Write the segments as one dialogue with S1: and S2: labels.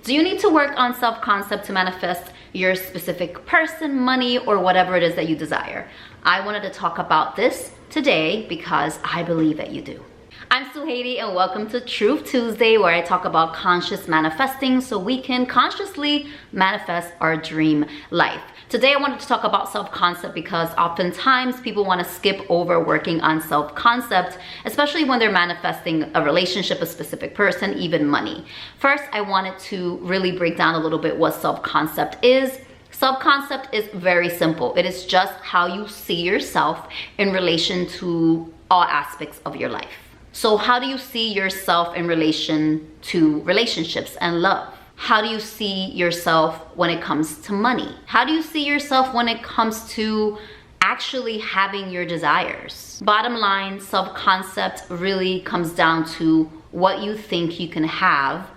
S1: Do you need to work on self-concept to manifest your specific person, money, or whatever it is that you desire? I wanted to talk about this today because I believe that you do. I'm Suhaiti and welcome to Truth Tuesday, where I talk about conscious manifesting so we can consciously manifest our dream life. Today I wanted to talk about self-concept because oftentimes people want to skip over working on self-concept, especially when they're manifesting a relationship, a specific person, even money. First, I wanted to really break down a little bit what self-concept is. Self-concept is very simple. It is just how you see yourself in relation to all aspects of your life. So how do you see yourself in relation to relationships and love? How do you see yourself when it comes to money? How do you see yourself when it comes to actually having your desires? Bottom line, self-concept really comes down to what you think you can have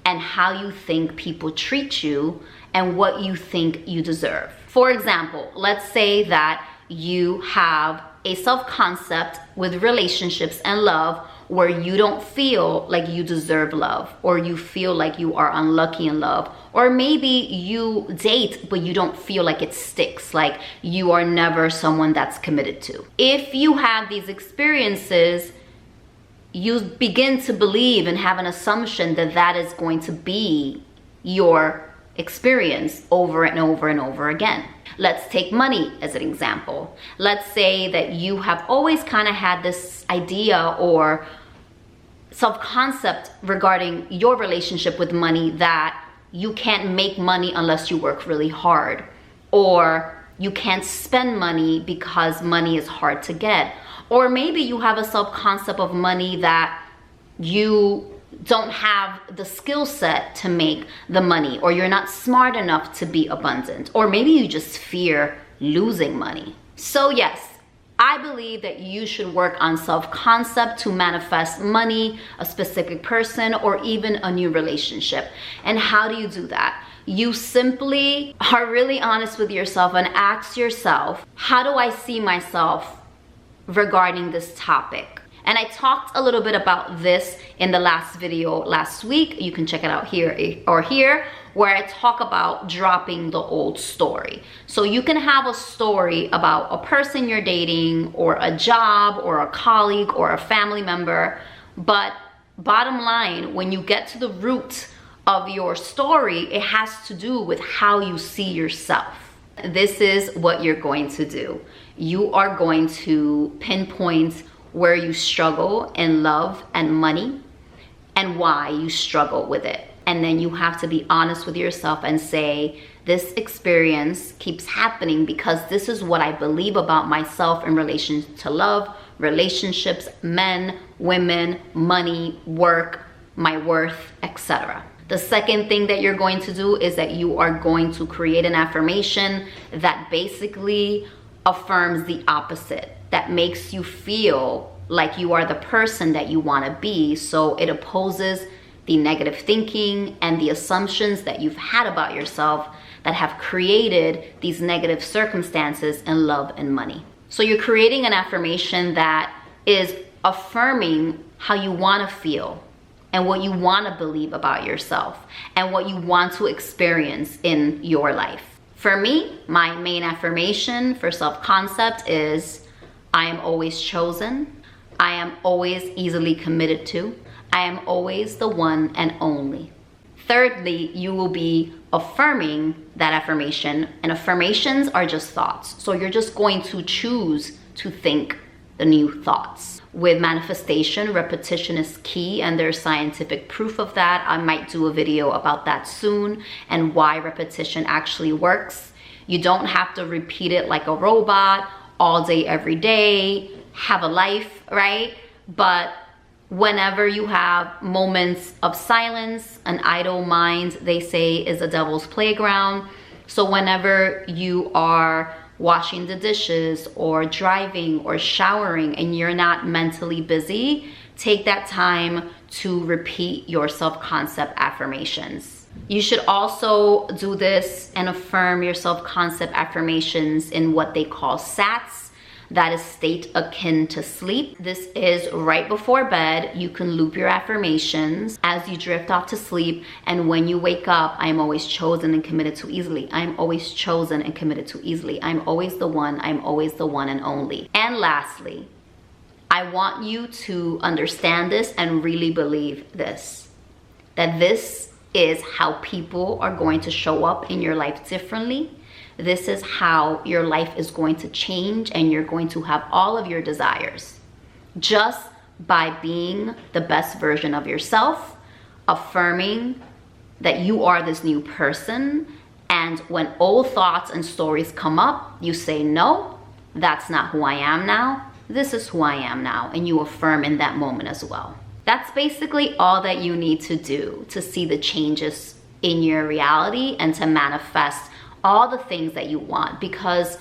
S1: and how you think people treat you and what you think you deserve. For example, let's say that you have a self-concept with relationships and love where you don't feel like you deserve love, or you feel like you are unlucky in love, or maybe you date but you don't feel like it sticks, like you are never someone that's committed to. If you have these experiences, you begin to believe and have an assumption that that is going to be your experience over and over and over again. Let's take money as an example. Let's say that you have always kind of had this idea or self-concept regarding your relationship with money that you can't make money unless you work really hard, or you can't spend money because money is hard to get, or maybe you have a self-concept of money that you don't have the skill set to make the money, or you're not smart enough to be abundant, or maybe you just fear losing money. So yes, I believe that you should work on self-concept to manifest money, a specific person, or even a new relationship. And how do you do that? You simply are really honest with yourself and ask yourself, how do I see myself regarding this topic? And I talked a little bit about this in the last video last week. You can check it out here or here, where I talk about dropping the old story. So you can have a story about a person you're dating, or a job, or a colleague, or a family member. But bottom line, when you get to the root of your story, it has to do with how you see yourself. This is what you're going to do. You are going to pinpoint where you struggle in love and money and why you struggle with it. And then you have to be honest with yourself and say, this experience keeps happening because this is what I believe about myself in relation to love, relationships, men, women, money, work, my worth, etc. The second thing that you're going to do is that you are going to create an affirmation that basically affirms the opposite, that makes you feel like you are the person that you want to be. So it opposes the negative thinking and the assumptions that you've had about yourself that have created these negative circumstances in love and money. So you're creating an affirmation that is affirming how you want to feel and what you want to believe about yourself and what you want to experience in your life. For me, my main affirmation for self-concept is, I am always chosen. I am always easily committed to. I am always the one and only. Thirdly, you will be affirming that affirmation, and affirmations are just thoughts. So you're just going to choose to think the new thoughts. With manifestation, repetition is key, and there's scientific proof of that. I might do a video about that soon and why repetition actually works. You don't have to repeat it like a robot all day, every day, have a life, right? But whenever you have moments of silence, an idle mind, they say, is a devil's playground. So whenever you are washing the dishes or driving or showering and you're not mentally busy, take that time to repeat your self-concept affirmations. You should also do this and affirm your self-concept affirmations in what they call SATs. that is state akin to sleep. This is right before bed. You can loop your affirmations as you drift off to sleep. And when you wake up, I am always chosen and committed to easily. I am always chosen and committed to easily. I'm always the one. I'm always the one and only. And lastly, I want you to understand this and really believe this, that this is how people are going to show up in your life differently. This is how your life is going to change, and you're going to have all of your desires just by being the best version of yourself, affirming that you are this new person. And when old thoughts and stories come up, you say, no, that's not who I am now. This is who I am now. And you affirm in that moment as well. That's basically all that you need to do to see the changes in your reality and to manifest all the things that you want. Because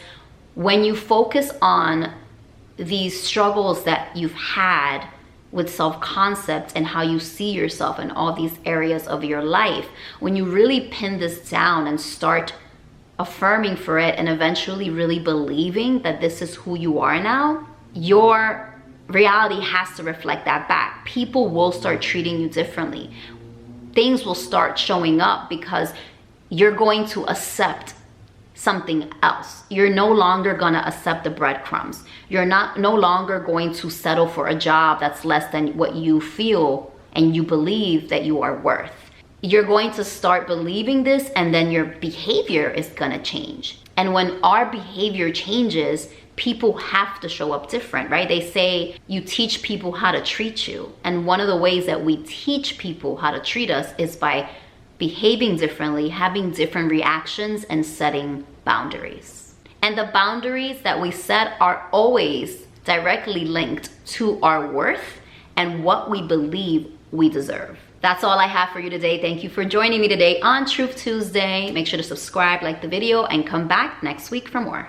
S1: when you focus on these struggles that you've had with self-concept and how you see yourself in all these areas of your life, when you really pin this down and start affirming for it and eventually really believing that this is who you are now, your reality has to reflect that back. People will start treating you differently. Things will start showing up because you're going to accept something else. You're no longer gonna accept the breadcrumbs. You're no longer going to settle for a job that's less than what you feel and you believe that you are worth. You're going to start believing this, and then your behavior is gonna change. And when our behavior changes, people have to show up different, right? They say you teach people how to treat you. And one of the ways that we teach people how to treat us is by behaving differently, having different reactions, and setting boundaries. And the boundaries that we set are always directly linked to our worth and what we believe we deserve. That's all I have for you today. Thank you for joining me today on Truth Tuesday. Make sure to subscribe, like the video, and come back next week for more.